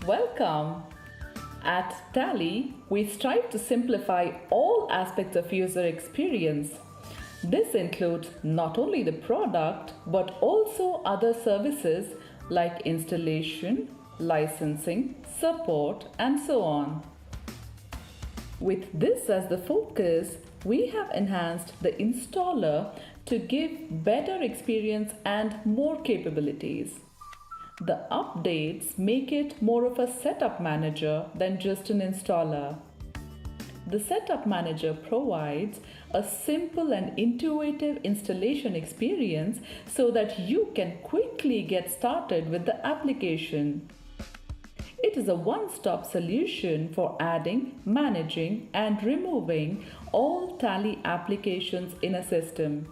Welcome! At Tally, we strive to simplify all aspects of user experience. This includes not only the product but also other services like installation, licensing, support, and so on. With this as the focus, we have enhanced the installer to give better experience and more capabilities. The updates make it more of a setup manager than just an installer. The setup manager provides a simple and intuitive installation experience so that you can quickly get started with the application. It is a one-stop solution for adding, managing, and removing all Tally applications in a system.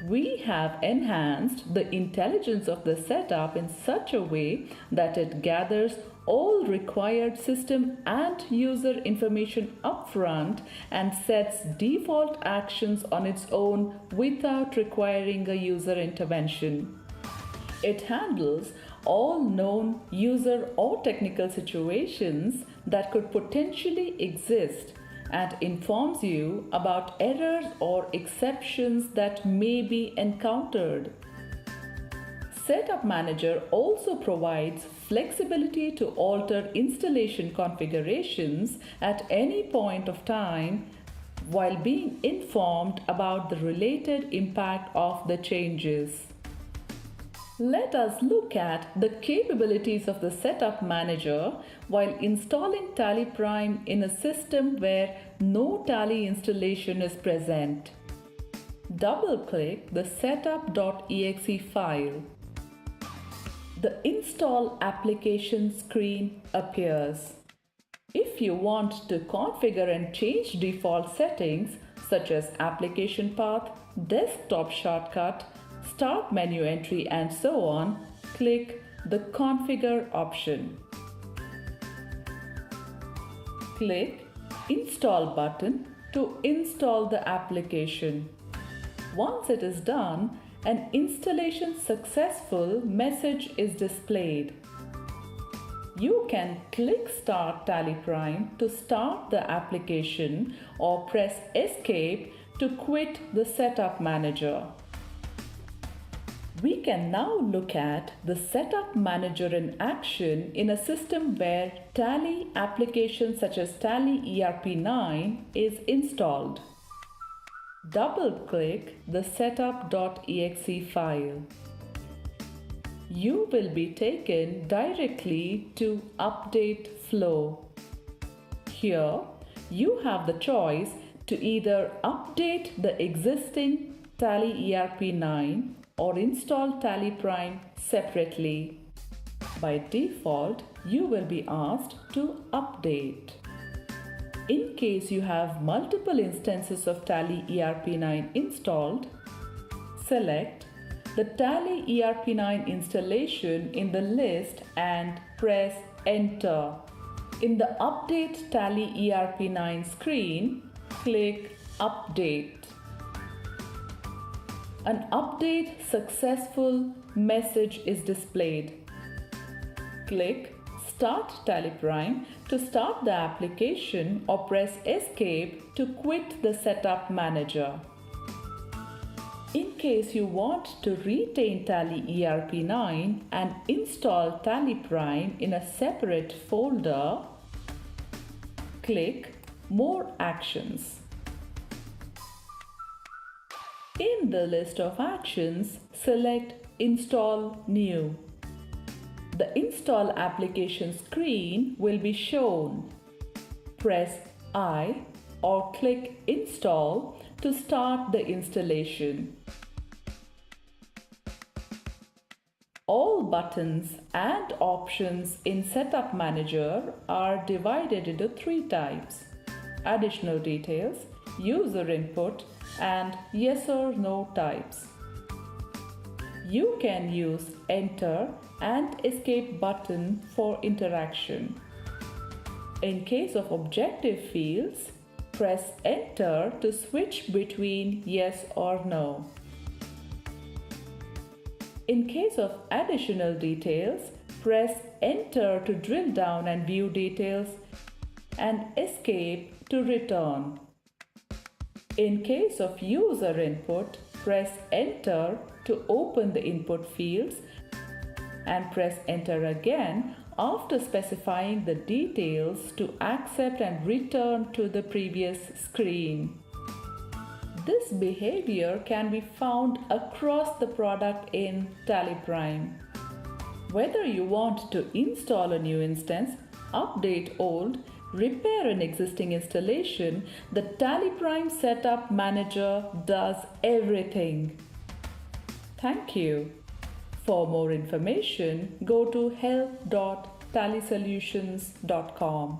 We have enhanced the intelligence of the setup in such a way that it gathers all required system and user information upfront and sets default actions on its own without requiring a user intervention. It handles all known user or technical situations that could potentially exist and informs you about errors or exceptions that may be encountered. Setup Manager also provides flexibility to alter installation configurations at any point of time while being informed about the related impact of the changes. Let us look at the capabilities of the Setup Manager while installing TallyPrime in a system where no Tally installation is present. Double-click the setup.exe file. The Install Application screen appears. If you want to configure and change default settings such as application path, desktop shortcut, Start menu entry and so on, click the Configure option. Click Install button to install the application. Once it is done, an installation successful message is displayed. You can click Start TallyPrime to start the application or press Escape to quit the Setup Manager. We can now look at the Setup Manager in action in a system where Tally applications such as Tally ERP9 is installed. Double-click the setup.exe file. You will be taken directly to Update Flow. Here, you have the choice to either update the existing Tally ERP9 or install TallyPrime separately. By default, you will be asked to update. In case you have multiple instances of Tally ERP9 installed, select the Tally ERP9 installation in the list and press Enter. In the Update Tally ERP9 screen, click Update. An update successful message is displayed. Click Start TallyPrime to start the application or press Escape to quit the Setup Manager. In case you want to retain Tally ERP9 and install TallyPrime in a separate folder, click More Actions. In the list of actions, select Install New. The Install Application screen will be shown. Press I or click Install to start the installation. All buttons and options in Setup Manager are divided into three types: additional details, user input, and yes or no types. You can use Enter and Escape button for interaction. In case of objective fields, press Enter to switch between yes or no. In case of additional details, press Enter to drill down and view details, and Escape to return. In case of user input, press Enter to open the input fields and press Enter again after specifying the details to accept and return to the previous screen. This behavior can be found across the product in TallyPrime. Whether you want to install a new instance, update old, repair an existing installation, the TallyPrime Setup Manager does everything. Thank you. For more information, go to help.tallysolutions.com.